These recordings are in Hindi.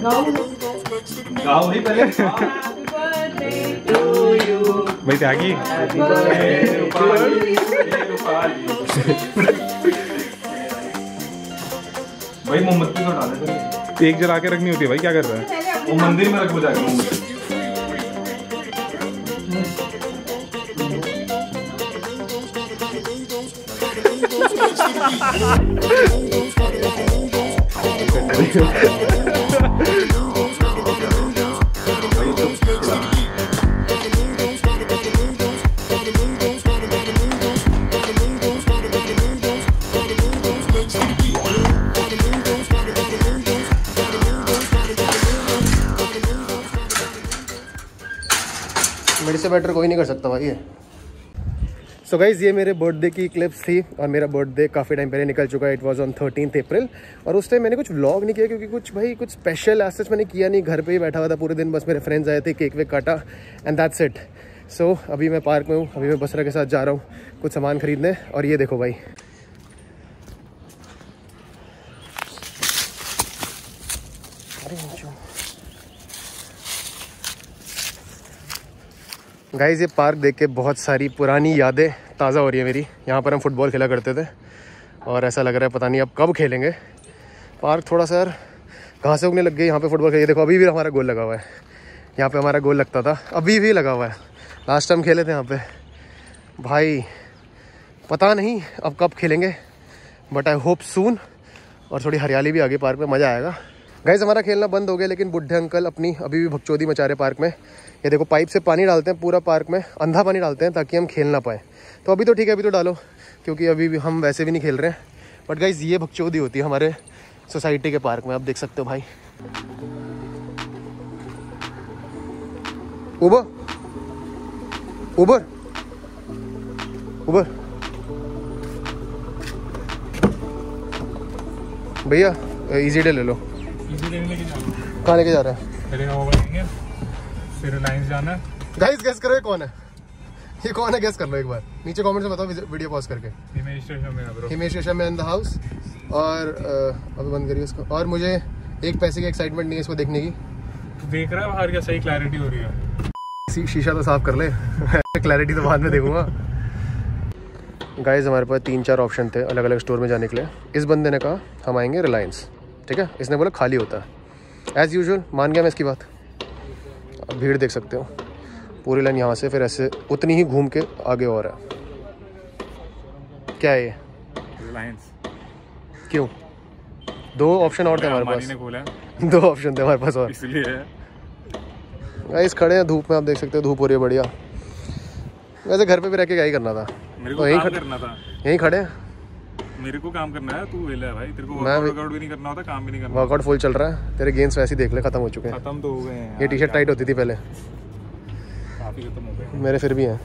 गाओ नहीं पहले। भाई त्यागी भाई मोमबत्ती को डाले एक जला के रखनी होती है भाई, क्या कर रहा है? वो मंदिर में रख हो जाएगा मोमबत्ती। मेरे से बेटर कोई नहीं कर सकता भाई ये। सो गाइज़ ये मेरे बर्थडे की क्लिप्स थी और मेरा बर्थडे काफ़ी टाइम पहले निकल चुका है। इट वाज ऑन 13 अप्रैल और उस टाइम मैंने कुछ व्लॉग नहीं किया क्योंकि कुछ स्पेशल एज मैंने किया नहीं। घर पे ही बैठा हुआ था पूरे दिन, बस मेरे फ्रेंड्स आए थे, केक वेक काटा एंड दैट्स इट। सो अभी मैं पार्क में हूँ, अभी मैं बसरा के साथ जा रहा हूँ कुछ सामान खरीदने। और ये देखो भाई, गाइज़ ये पार्क देख के बहुत सारी पुरानी यादें ताज़ा हो रही है मेरी। यहाँ पर हम फुटबॉल खेला करते थे और ऐसा लग रहा है पता नहीं अब कब खेलेंगे। पार्क थोड़ा सा यार घास उगने लग गई, यहाँ पे फुटबॉल खेलिए। देखो अभी भी हमारा गोल लगा हुआ है, यहाँ पे हमारा गोल लगता था, अभी भी लगा हुआ है। लास्ट टाइम खेले थे यहाँ पे भाई, पता नहीं अब कब खेलेंगे बट आई होप सून। और थोड़ी हरियाली भी आ गई पार्क में, मज़ा आएगा। गाइस हमारा खेलना बंद हो गया लेकिन बुढ़े अंकल अपनी अभी भी भगचोदी मचा रहे पार्क में। ये देखो पाइप से पानी डालते हैं पूरा पार्क में, अंधा पानी डालते हैं ताकि हम खेल ना पाए। तो अभी तो ठीक है, अभी तो डालो क्योंकि अभी भी हम वैसे भी नहीं खेल रहे हैं। बट गाइस ये भगचोदी होती है हमारे सोसाइटी के पार्क में, आप देख सकते हो भाई। उबर उबर उबर भैया इजी डे ले लो। इजी डे लेके जाना, कहाँ लेके जा रहे हैं? फिर रिलायंस जाना है। गाइस गेस करो ये कौन है, ये कौन है? गेस कर लो एक बार, नीचे कमेंट में बताओ वीडियो पॉज करके। हिमेश रेशम में इन द हाउस। और अभी बंद करिए इसको। और मुझे एक पैसे की एक्साइटमेंट नहीं है इसको देखने की। देख रहा है बाहर क्या सही क्लैरिटी हो रही है। शीशा तो साफ कर ले क्लैरिटी तो बाद में देखूंगा। गाइस हमारे पास 3-4 ऑप्शन थे अलग अलग स्टोर में जाने के लिए। इस बंदे ने कहा हम आएंगे रिलायंस, ठीक है। इसने बोला खाली होता है, एज़ यूजुअल मान गया मैं इसकी बात। अब भीड़ देख सकते हो, पूरी लाइन यहाँ से फिर ऐसे उतनी ही घूम के आगे और है। क्या है ये? रिलायंस। क्यों? 2 ऑप्शन और थे हमारे पास, 2 ऑप्शन थे हमारे पास और इसलिए गाइस खड़े हैं धूप में, आप देख सकते हो धूप हो रही है बढ़िया। वैसे घर पे भी रह के क्या ही करना था, मेरे को काम करना था। यहीं खड़े हैं, मेरे को काम करना है, तू वेला है भाई, तेरे को वर्कआउट भी नहीं करना होता, काम भी नहीं करना। वर्कआउट फुल चल रहा है, तेरे गेम्स वैसे ही देख ले खत्म हो चुके हैं। खत्म तो हो गए हैं। ये टी-शर्ट टाइट होती थी पहले, काफी खत्म हो गए। मेरे फिर भी हैं,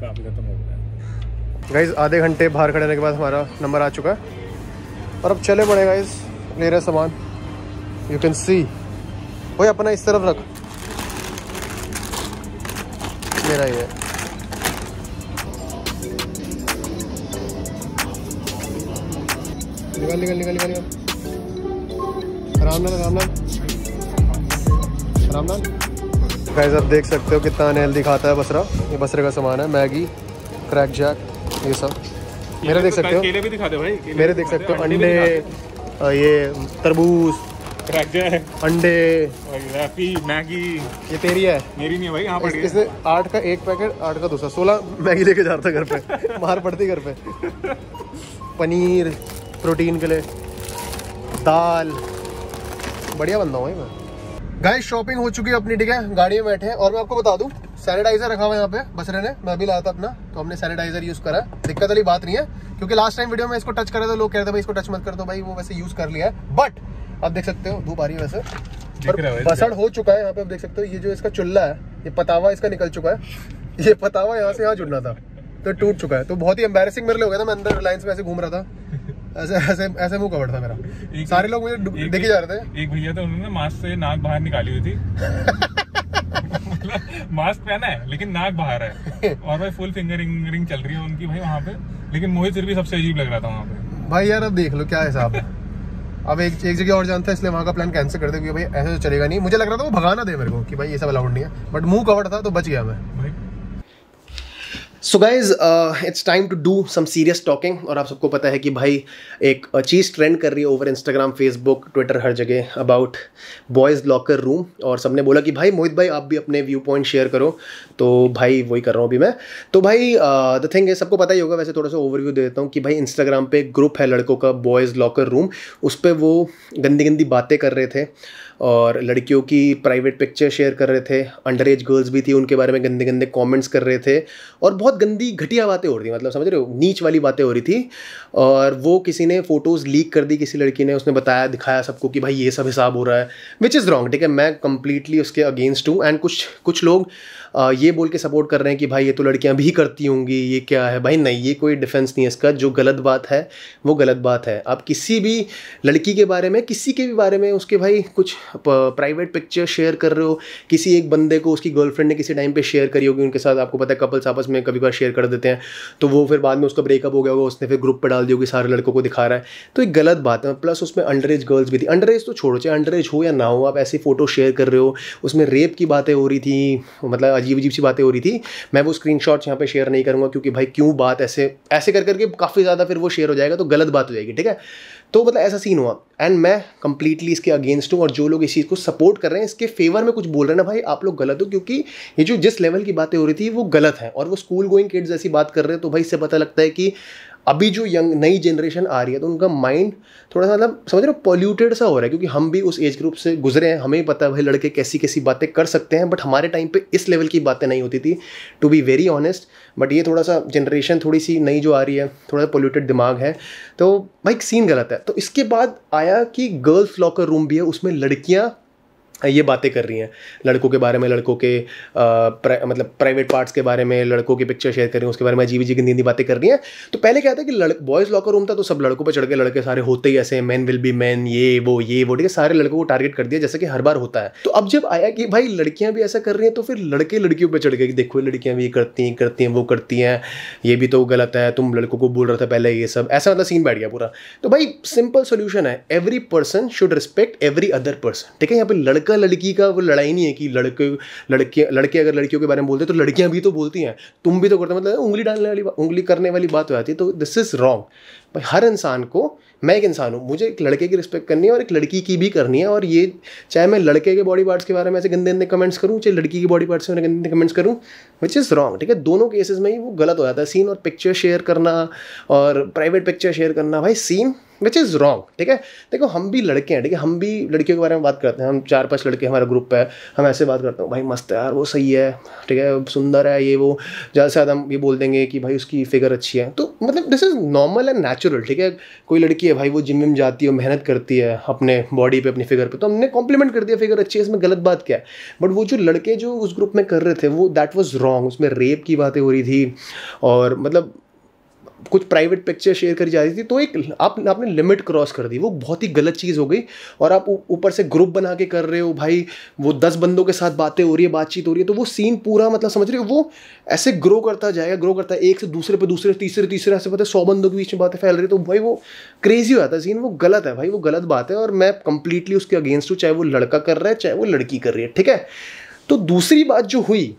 काफी खत्म हो गए। गाइस आधे घंटे बाहर खड़े रहने के बाद हमारा नंबर आ चुका है और अब चले पड़े गाइस, ले रहे सामान। यू कैन सी भाई, अपना इस तरफ रख, मेरा ये निकल निकल निकल निकल निकल। आराम नाल गाइस, आप देख सकते हो कितना अनहेल्दी खाता है बसरा। ये बसरे का सामान है, मैगी, क्रैक जैक, ये सब। मेरे देख सकते हो, केले भी दिखा दे भाई, मेरे देख सकते हो अंडे, ये तरबूज, क्रैक जैक, अंडे, मैगी। ये तेरी है, मेरी नहीं है भाई। यहाँ पर इसने 8 का एक पैकेट, 8 का दूसरा, 16 मैगी लेके जा रहा था घर पे मार पड़ती घर पे। पनीर प्रोटीन के लिए, दाल, बढ़िया बंदा हूँ मैं। गाइस शॉपिंग हो चुकी है अपनी, ठीक है, गाड़ी में बैठे हैं। और मैं आपको बता दूं सैनिटाइजर रखा हुआ है यहाँ पे बसरे ने, मैं भी लाया था अपना, तो हमने सैनिटाइजर यूज करा है। दिक्कत वाली बात नहीं है क्योंकि लास्ट टाइम वीडियो में इसको टच करा था, लोग कह रहे थे भाई इसको टच मत कर दो, भाई वो वैसे यूज कर लिया है। बट आप देख सकते हो धूप आ रही है वैसे, और बसड़ हो चुका है यहाँ पे। आप देख सकते हो ये जो इसका चुल्ला है, ये पतावा इसका निकल चुका है। ये पतावा यहाँ से यहाँ जुड़ना था तो टूट चुका है। तो बहुत ही एम्बैरेसिंग मेरे लिए हो गया था। मैं अंदर रिलायंस में ऐसे घूम रहा था, ऐसे ऐसे ऐसे मुंह कवर था मेरा, सारे लोग मुझे देखे जा रहे थे। एक भैया तो उन्होंने मास्क से नाक बाहर निकाली हुई थी। मास्क पहना है लेकिन नाक बाहर है, और भाई फुल फिंगरिंग चल रही है उनकी भाई वहाँ पे। लेकिन मुझे फिर भी सबसे अजीब लग रहा था वहाँ पे। भाई यार अब देख लो क्या हिसाब है, अब एक जगह और जानता है, इसलिए वहाँ का प्लान कैंसिल कर दे, क्योंकि भाई ऐसे तो चलेगा नहीं। मुझे लग रहा था वो भगाना दे मेरे को कि भाई ये सब अलाउड नहीं है, बट मुंह कवर्ड था तो बच गया मैं। So guys it's time to do some serious talking. और आप सबको पता है कि भाई एक चीज़ ट्रेंड कर रही है ओवर इंस्टाग्राम, फेसबुक, ट्विटर, हर जगह अबाउट बॉयज़ लॉकर रूम। और सबने बोला कि भाई मोहित भाई आप भी अपने व्यू पॉइंट शेयर करो, तो भाई वही कर रहा हूँ अभी मैं। तो भाई द थिंग है, सबको पता ही होगा, वैसे थोड़ा सा ओवरव्यू दे देता हूँ कि भाई इंस्टाग्राम पे एक ग्रुप है लड़कों का, बॉयज़ लॉकर रूम। उस पर वो गंदी गंदी बातें कर रहे थे और लड़कियों की प्राइवेट पिक्चर शेयर कर रहे थे, अंडर एज गर्ल्स भी थी, उनके बारे में गंदे गंदे कमेंट्स कर रहे थे और बहुत गंदी घटिया बातें हो रही थी, मतलब समझ रहे हो, नीच वाली बातें हो रही थी। और वो किसी ने फ़ोटोज़ लीक कर दी, किसी लड़की ने, उसने बताया, दिखाया सबको कि भाई ये सब हिसाब हो रहा है, विच इज़ रॉन्ग। ठीक है, मैं कंप्लीटली उसके अगेंस्ट हूँ। एंड कुछ लोग ये बोल के सपोर्ट कर रहे हैं कि भाई ये तो लड़कियां भी करती होंगी, ये क्या है। भाई नहीं, ये कोई डिफेंस नहीं है इसका। जो गलत बात है वो गलत बात है। आप किसी भी लड़की के बारे में, किसी के भी बारे में उसके भाई कुछ प्राइवेट पिक्चर शेयर कर रहे हो, किसी एक बंदे को उसकी गर्लफ्रेंड ने किसी टाइम पे शेयर करी होगी उनके साथ, आपको पता है कपल्स आपस में कभी बार शेयर कर देते हैं, तो वो फिर बाद में उसका ब्रेकअप हो गया होगा, उसने फिर ग्रुप पर डाल दी होगी, सारे लड़कों को दिखा रहा है, तो एक गलत बात है। प्लस उसमें अंडर एज गर्ल्स भी थी। अंडर एज तो छोड़ो, चाहे अंडर एज हो या ना हो, आप ऐसी फ़ोटो शेयर कर रहे हो, उसमें रेप की बातें हो रही थी, मतलब अजीब अजीब सी बातें हो रही थी। मैं वो स्क्रीनशॉट्स यहाँ पे शेयर नहीं करूँगा, क्योंकि भाई क्यों बात ऐसे कर करके काफ़ी ज़्यादा फिर वो शेयर हो जाएगा तो गलत बात हो जाएगी। ठीक है, तो मतलब ऐसा सीन हुआ एंड मैं कंप्लीटली इसके अगेंस्ट हूँ। और जो लोग इस चीज़ को सपोर्ट कर रहे हैं, इसके फेवर में कुछ बोल रहे हैं ना, भाई आप लोग गलत हो, क्योंकि ये जो जिस लेवल की बातें हो रही थी वो गलत है। और वो स्कूल गोइंग किड्स ऐसी बात कर रहे हैं, तो भाई इससे पता लगता है कि अभी जो यंग नई जनरेशन आ रही है तो उनका माइंड थोड़ा सा मतलब समझ रहे हो पॉल्यूटेड सा हो रहा है, क्योंकि हम भी उस एज ग्रुप से गुजरे हैं, हमें पता है भाई लड़के कैसी कैसी बातें कर सकते हैं, बट हमारे टाइम पे इस लेवल की बातें नहीं होती थी, to be very honest. But ये थोड़ा सा जनरेशन थोड़ी सी नई जो आ रही है, थोड़ा सा पॉल्यूटेड दिमाग है, तो भाई सीन गलत है। तो इसके बाद आया कि गर्ल्स लॉकर रूम भी है, उसमें लड़कियाँ ये बातें कर रही हैं लड़कों के बारे में, लड़कों के मतलब प्राइवेट पार्ट्स के बारे में, लड़कों की पिक्चर शेयर कर रही हैं, उसके बारे में अजीब अजीब गंदी बातें कर रही हैं। तो पहले क्या था कि बॉयज़ लॉकर रूम था तो सब लड़कों पे चढ़ के, लड़के सारे होते ही ऐसे मैन विल बी मैन, ये वो ठीक है, सारे लड़कों को टारगेट कर दिया जैसे कि हर बार होता है। तो अब जब आया कि भाई लड़कियां भी ऐसा कर रही हैं, तो फिर लड़के लड़कियों पर चढ़ गए कि देखो लड़कियां भी करती हैं वो करती हैं, ये भी तो गलत है, तुम लड़कों को बोल रहा था पहले ये सब, ऐसा मतलब सीन बैठ गया पूरा। तो भाई सिंपल सोल्यूशन है, every person should respect every other person. ठीक है, यहाँ पे लड़का लड़की का लड़ाई नहीं है कि लड़के अगर लड़कियों के बारे में बोलते हैं तो लड़कियां भी तो बोलती हैं, तुम भी तो करते, मतलब उंगली करने वाली बात हो जाती है। तो दिस इज रॉन्ग। भाई हर इंसान को, मैं एक इंसान हूँ, मुझे एक लड़के की रिस्पेक्ट करनी है और एक लड़की की भी करनी है। और ये चाहे मैं लड़के के बॉडी पार्ट्स के बारे में ऐसे गंदे गंदे कमेंट्स करूँ, चाहे लड़की की बॉडी पार्ट्स में गंदे गंदे कमेंट्स करूँ, विच इज़ रॉन्ग। ठीक है, दोनों केसेस में ही वो गलत हो जाता है सीन। और पिक्चर शेयर करना और प्राइवेट पिक्चर शेयर करना, भाई सीन विच इज़ रॉन्ग। ठीक है, देखो हम भी लड़के हैं, ठीक है, हम भी लड़कियों के बारे में बात करते हैं, हम 4-5 लड़के हमारा ग्रुप है, हम ऐसे बात करते हैं, भाई मस्त है यार, वो सही है, ठीक है, सुंदर है, ये वो, ज़्यादा से ज़्यादा हम ये बोल देंगे कि भाई उसकी फिगर अच्छी है, तो मतलब this is normal and natural. ठीक है, कोई लड़की है भाई वो जिम में जाती है, मेहनत करती है अपने बॉडी पे, अपनी फिगर पे, तो हमने कॉम्प्लीमेंट कर दिया, फिगर अच्छी है, इसमें गलत बात क्या है। बट वो जो लड़के जो उस ग्रुप में कर रहे थे वो दैट वाज रॉन्ग, उसमें रेप की बातें हो रही थी और मतलब कुछ प्राइवेट पिक्चर शेयर करी जा रही थी, तो एक आपने लिमिट क्रॉस कर दी, वो बहुत ही गलत चीज़ हो गई। और आप ऊपर से ग्रुप बना के कर रहे हो भाई, वो 10 बंदों के साथ बातें हो रही है, बातचीत हो रही है, तो वो सीन पूरा मतलब समझ रहे हो वो ऐसे ग्रो करता जाएगा, ग्रो करता है, एक से दूसरे पे, दूसरे तीसरे ऐसे पता है 100 बंदों के बीच में बातें फैल रही है, तो भाई वो क्रेजी हो जाता है सीन, वो गलत है भाई, वो गलत बात है। और मैं कंप्लीटली उसके अगेंस्ट हूँ, चाहे वो लड़का कर रहा है चाहे वो लड़की कर रही है। ठीक है, तो दूसरी बात जो हुई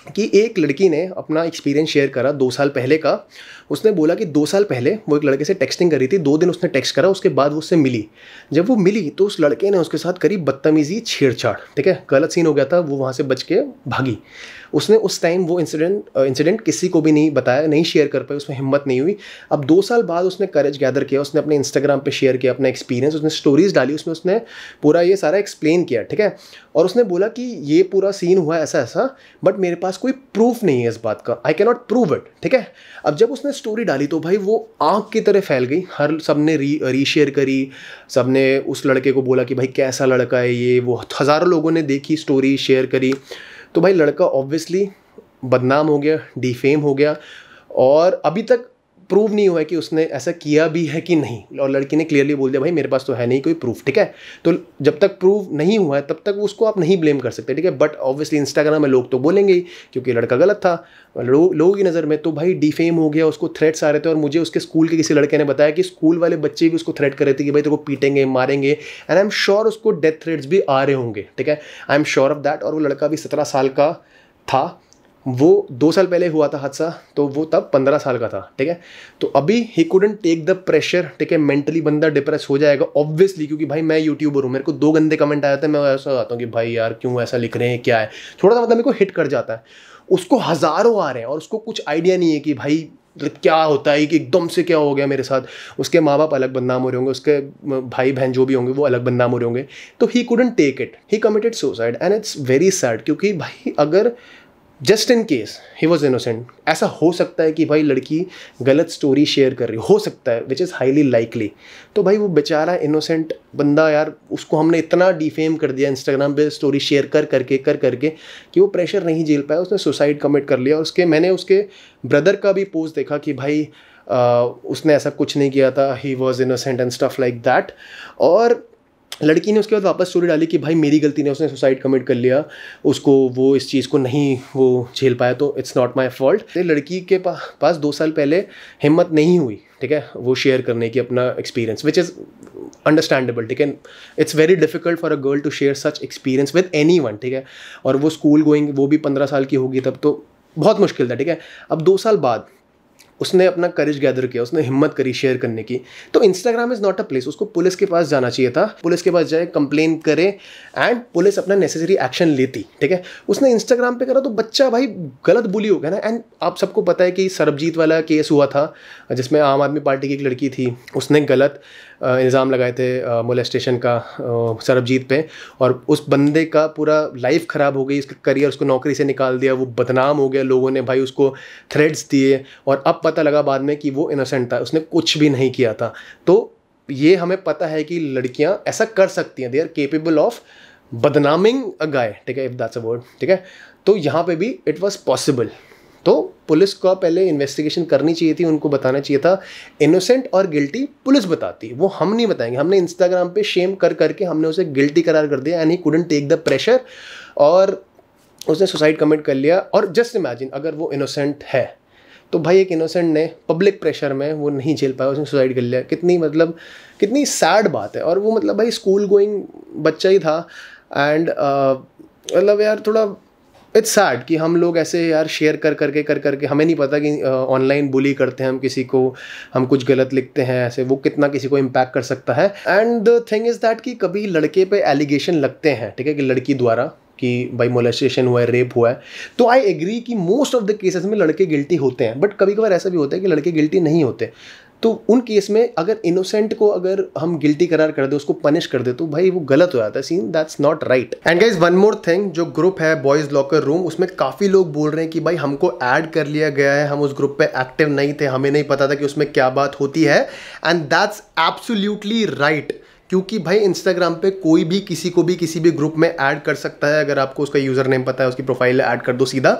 कि एक लड़की ने अपना एक्सपीरियंस शेयर करा 2 साल पहले का। उसने बोला कि 2 साल पहले वो एक लड़के से टेक्सटिंग करी थी, 2 दिन उसने टेक्स्ट करा, उसके बाद वो उससे मिली। जब वो मिली तो उस लड़के ने उसके साथ करी बदतमीजी, छेड़छाड़। ठीक है, गलत सीन हो गया था, वो वहाँ से बच के भागी। उसने उस टाइम वो इंसिडेंट किसी को भी नहीं बताया, नहीं शेयर कर पाई, उसमें हिम्मत नहीं हुई। अब 2 साल बाद उसने करेज गैदर किया, उसने अपने इंस्टाग्राम पे शेयर किया अपना एक्सपीरियंस, उसने स्टोरीज डाली, उसमें उसने पूरा ये सारा एक्सप्लेन किया। ठीक है, और उसने बोला कि ये पूरा सीन हुआ ऐसा ऐसा, बट मेरे पास कोई प्रूफ नहीं है इस बात का, I can not prove it. ठीक है, अब जब उसने स्टोरी डाली तो भाई वो आग की तरह फैल गई, हर सबने रीशेयर करी, सबने उस लड़के को बोला कि भाई कैसा लड़का है ये वो, हज़ारों लोगों ने देखी स्टोरी, शेयर करी। तो भाई लड़का ऑब्वियसली बदनाम हो गया, डिफेम हो गया। और अभी तक प्रूव नहीं हुआ है कि उसने ऐसा किया भी है कि नहीं, और लड़की ने क्लियरली बोल दिया भाई मेरे पास तो है नहीं कोई प्रूफ, ठीक है। तो जब तक प्रूव नहीं हुआ है तब तक उसको आप नहीं ब्लेम कर सकते, ठीक है। बट ऑब्वियसली इंस्टाग्राम में लोग तो बोलेंगे ही, क्योंकि लड़का गलत था लोगों की नज़र में। तो भाई डिफेम हो गया, उसको थ्रेट्स आ रहे थे, और मुझे उसके स्कूल के किसी लड़के ने बताया कि स्कूल वाले बच्चे भी उसको थ्रेट कर रहे थे कि भाई तेरे को पीटेंगे, मारेंगे, एंड आई एम श्योर उसको डेथ थ्रेट्स भी आ रहे होंगे, ठीक है। I am sure of that. और वो लड़का भी 17 साल का था, वो 2 साल पहले हुआ था हादसा, तो वो तब 15 साल का था, ठीक है। तो अभी he couldn't take the pressure, ठीक है। मेंटली बंदा डिप्रेस हो जाएगा ऑब्वियसली, क्योंकि भाई मैं यूट्यूबर हूँ, मेरे को 2 गंदे कमेंट आए थे, मैं ऐसा आता हूँ कि भाई यार क्यों ऐसा लिख रहे हैं, क्या है, थोड़ा सा मतलब मेरे को हिट कर जाता है। उसको हज़ारों आ रहे हैं और उसको कुछ आइडिया नहीं है कि भाई क्या होता है, कि एकदम से क्या हो गया मेरे साथ। उसके माँ बाप अलग बदनाम हो रहे होंगे, उसके भाई बहन जो भी होंगे वो अलग बदनाम हो रहे होंगे। तो he couldn't take it, he committed suicide, and it's very sad. क्योंकि भाई अगर just in case he was innocent, ऐसा हो सकता है कि भाई लड़की गलत स्टोरी शेयर कर रही हो सकता है, विच इज़ हाईली लाइकली। तो भाई वो बेचारा इनोसेंट बंदा यार, उसको हमने इतना डिफेम कर दिया इंस्टाग्राम पे स्टोरी शेयर कर करके कि वो प्रेशर नहीं झेल पाया, उसने सुसाइड कमिट कर लिया। और मैंने उसके ब्रदर का भी पोस्ट देखा कि भाई उसने ऐसा कुछ नहीं किया था, ही was innocent and stuff like that. और लड़की ने उसके बाद वापस स्टोरी डाली कि भाई मेरी गलती ने उसने सुसाइड कमिट कर लिया, उसको वो इस चीज़ को नहीं वो झेल पाया, तो इट्स नॉट माय फॉल्ट। लड़की के पास 2 साल पहले हिम्मत नहीं हुई, ठीक है, वो शेयर करने की अपना एक्सपीरियंस, विच इज़ अंडरस्टैंडेबल, ठीक है। It's very difficult for a girl to share such experience with anyone, ठीक है। और वो स्कूल गोइंग, वो भी 15 साल की होगी तब, तो बहुत मुश्किल था, ठीक है। अब 2 साल बाद उसने अपना करेज गैदर किया, उसने हिम्मत करी शेयर करने की। तो Instagram is not a place, उसको पुलिस के पास जाना चाहिए था, पुलिस के पास जाए, कंप्लेन करे, एंड पुलिस अपना नेसेसरी एक्शन लेती, ठीक है। उसने इंस्टाग्राम पे करा तो बच्चा भाई गलत बुली हो गया ना। एंड आप सबको पता है कि सरबजीत वाला केस हुआ था, जिसमें आम आदमी पार्टी की एक लड़की थी, उसने गलत इल्ज़ाम लगाए थे मोलेस्टेशन का सरबजीत पे, और उस बंदे का पूरा लाइफ ख़राब हो गई, उसका करियर, उसको नौकरी से निकाल दिया, वो बदनाम हो गया, लोगों ने भाई उसको थ्रेड्स दिए, और अब पता लगा बाद में कि वो इनोसेंट था, उसने कुछ भी नहीं किया था। तो ये हमें पता है कि लड़कियां ऐसा कर सकती हैं, दे आर केपेबल ऑफ बदनामिंग अ गाय, ठीक है, इफ दैट्स अ वर्ड, ठीक है। तो यहाँ पे भी इट वॉज पॉसिबल। तो पुलिस को पहले इन्वेस्टिगेशन करनी चाहिए थी, उनको बताना चाहिए था। इनोसेंट और गिल्टी पुलिस बताती, वो हम नहीं बताएंगे। हमने इंस्टाग्राम पे शेम करके हमने उसे गिल्टी करार कर दिया, and he couldn't take the pressure, और उसने सुसाइड कमिट कर लिया। और जस्ट इमेजिन अगर वो इनोसेंट है, तो भाई एक इनोसेंट ने पब्लिक प्रेशर में वो नहीं झेल पाया, उसने सुसाइड कर लिया। कितनी सैड बात है। और वो मतलब भाई स्कूल गोइंग बच्चा ही था, एंड मतलब यार थोड़ा इट्स सैड कि हम लोग ऐसे यार शेयर करके हमें नहीं पता कि ऑनलाइन बुली करते हैं हम किसी को, हम कुछ गलत लिखते हैं ऐसे, वो कितना किसी को इम्पैक्ट कर सकता है। And the thing is that कि कभी लड़के पे एलिगेशन लगते हैं, ठीक है, कि लड़की द्वारा कि भाई मोलेस्टेशन हुआ है, रेप हुआ है, तो आई एग्री कि मोस्ट ऑफ द केसेस में लड़के गिल्टी होते हैं। बट कभी कभार ऐसा भी होता है कि लड़के गिल्टी नहीं होते। तो उन केस में अगर इनोसेंट को अगर हम गिल्टी करार कर दे, उसको पनिश कर दे, तो भाई वो गलत हो जाता है scene, that's not right. And guys one more thing, जो ग्रुप है बॉयज़ लॉकर रूम, उसमें काफ़ी लोग बोल रहे हैं कि भाई हमको ऐड कर लिया गया है, हम उस ग्रुप पे एक्टिव नहीं थे, हमें नहीं पता था कि उसमें क्या बात होती है। एंड दैट्स एब्सोल्युटली राइट, क्योंकि भाई इंस्टाग्राम पे कोई भी किसी को भी किसी भी ग्रुप में ऐड कर सकता है। अगर आपको उसका यूज़र नेम पता है, उसकी प्रोफाइल ऐड कर दो सीधा।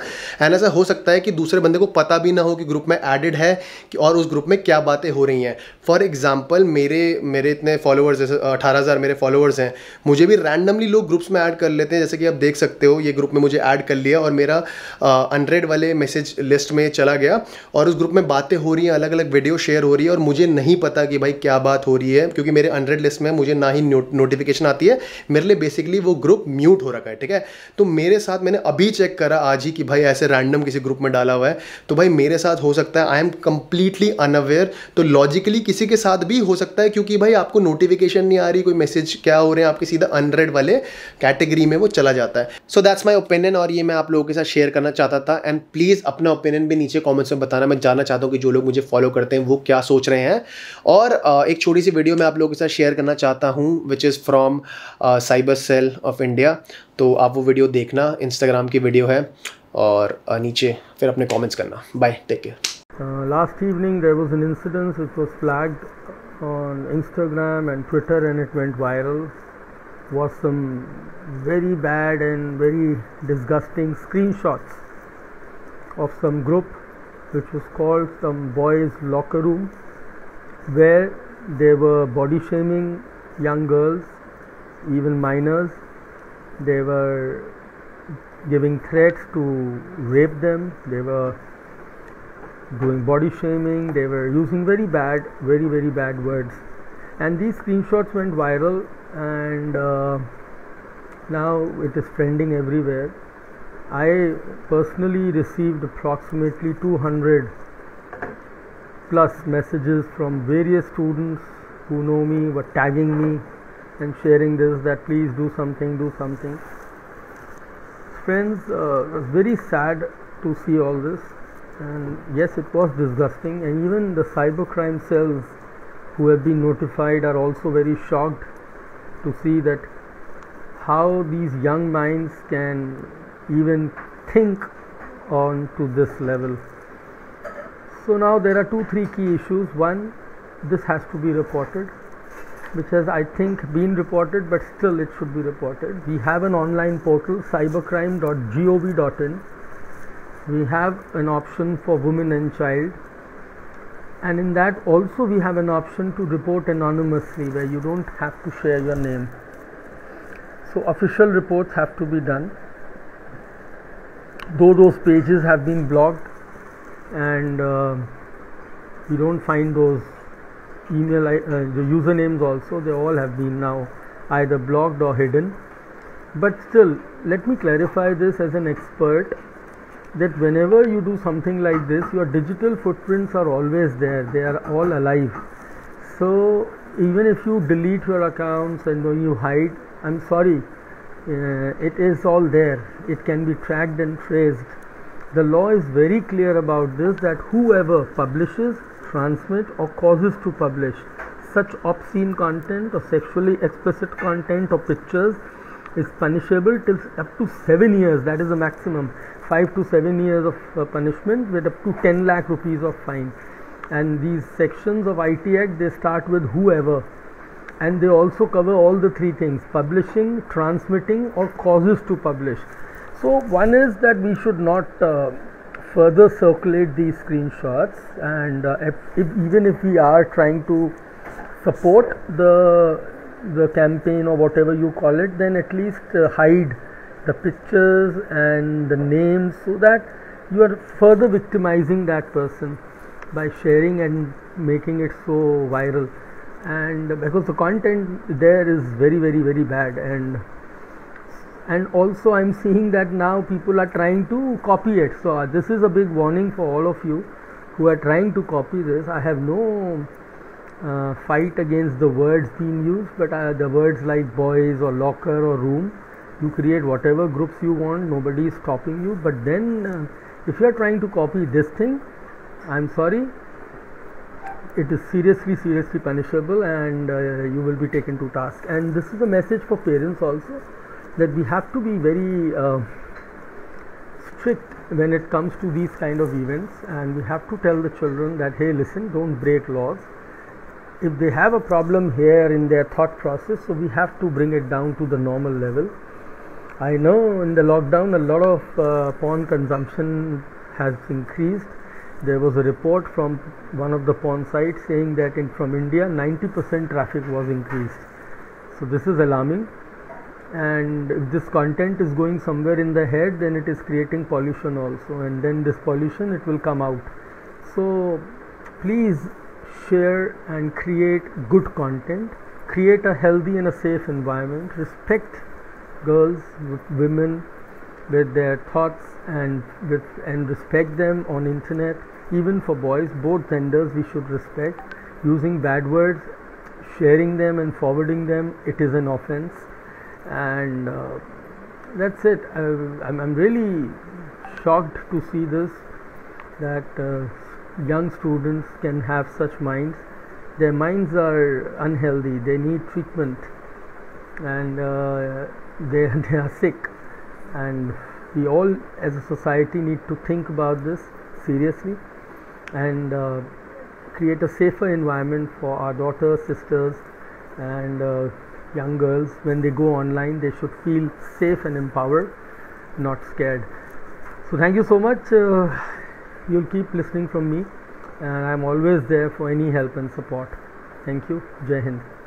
एंड ऐसा हो सकता है कि दूसरे बंदे को पता भी ना हो कि ग्रुप में एडेड है कि और उस ग्रुप में क्या बातें हो रही हैं। फॉर एग्जाम्पल मेरे इतने फॉलोअर्स, जैसे 18,000 मेरे फॉलोअर्स हैं, मुझे भी रैंडमली लोग ग्रुप्स में ऐड कर लेते हैं। जैसे कि आप देख सकते हो, ये ग्रुप में मुझे ऐड कर लिया और मेरा अनरेड वाले मैसेज लिस्ट में चला गया, और उस ग्रुप में बातें हो रही हैं, अलग अलग वीडियो शेयर हो रही है, और मुझे नहीं पता कि भाई क्या बात हो रही है, क्योंकि मेरे अनरेड लिस्ट में मुझे ना ही नोटिफिकेशन आती है, मेरे लिए बेसिकली वो ग्रुप म्यूट हो रखा है, ठीक है। तो मेरे साथ, मैंने अभी चेक करा आज ही कि भाई ऐसे रैंडम किसी ग्रुप में डाला हुआ है, तो भाई मेरे साथ हो सकता है, आई एम कंप्लीटली अनअवेयर। तो लॉजिकली किसी के साथ भी हो सकता है, क्योंकि भाई आपको नोटिफिकेशन नहीं आ रही, कोई मैसेज क्या हो रहे हैं आपके, सीधा अनरेड वाले कैटेगरी में वो चला जाता है। सो दैट्स माई ओपिनियन, और ये मैं आप लोगों के साथ शेयर करना चाहता था। एंड प्लीज़ अपना ओपिनियन भी नीचे कॉमेंट्स में बताना, मैं जानना चाहता हूँ कि जो लोग मुझे फॉलो करते हैं वो क्या सोच रहे हैं। और एक छोटी सी वीडियो मैं आप लोगों के साथ शेयर करना चाहता हूँ, which is from cyber cell of India. तो आप वो वीडियो देखना, इंस्टाग्राम की वीडियो है, और नीचे फिर अपने कमेंट्स करना। Bye, take care. Last evening there was an incident which was flagged on Instagram and Twitter and it went viral. Was some very bad and very disgusting screenshots of some group which was called some boys' locker room, where they were body shaming young girls, even minors. They were giving threats to rape them. They were doing body shaming. They were using very bad words. And these screenshots went viral, and now it is trending everywhere. I personally received approximately 200 plus messages from various students who know me, were tagging me and sharing this, that please do something. Friends, it was very sad to see all this, and yes, it was disgusting, and even the cybercrime cells who have been notified are also very shocked to see that how these young minds can even think on to this level. So now there are 2-3 key issues. One, this has to be reported, which has, I think, been reported, but still it should be reported. We have an online portal, cybercrime.gov.in. We have an option for women and child, and in that also we have an option to report anonymously, where you don't have to share your name. So official reports have to be done, though those pages have been blocked, and you don't find those email the usernames also. They all have been now either blocked or hidden. But still, let me clarify this as an expert, that whenever you do something like this, your digital footprints are always there. They are all alive. So even if you delete your accounts and when you hide, I'm sorry, it is all there. It can be tracked and traced. The law is very clear about this, that whoever publishes, transmit or causes to publish such obscene content or sexually explicit content or pictures is punishable till up to 7 years. That is the maximum, 5 to 7 years of punishment with up to 10 lakh rupees of fine. And these sections of IT Act, they start with whoever, and they also cover all the 3 things: publishing, transmitting or causes to publish. So one is that we should not further circulate these screenshots, and even if we are trying to support the campaign or whatever you call it, then at least hide the pictures and the names, so that you are further victimizing that person by sharing and making it so viral. And because the content there is very bad, and also I'm seeing that now people are trying to copy it. So this is a big warning for all of you who are trying to copy this. I have no fight against the words being used, but the words like boys or locker or room, you create whatever groups you want, nobody is stopping you. But then if you are trying to copy this thing, I'm sorry, it is seriously punishable, and you will be taken to task. And this is a message for parents also, that we have to be very strict when it comes to these kind of events, and we have to tell the children that, hey, listen, don't break laws. If they have a problem here in their thought process, so we have to bring it down to the normal level. I know in the lockdown a lot of porn consumption has increased. There was a report from one of the porn sites saying that from India 90% traffic was increased. So this is alarming, and if this content is going somewhere in the head, then it is creating pollution also, and then this pollution, it will come out. So please share and create good content, create a healthy and a safe environment, respect girls, women with their thoughts, and respect them on internet. Even for boys, both genders we should respect. Using bad words, sharing them and forwarding them, it is an offense. And that's it. I'm really shocked to see this, that young students can have such minds. Their minds are unhealthy, they need treatment, and they are sick, and we all as a society need to think about this seriously, and create a safer environment for our daughters, sisters, and young girls. When they go online, they should feel safe and empowered, not scared. So thank you so much. you'll keep listening from me, and I'm always there for any help and support. Thank you. Jai Hind.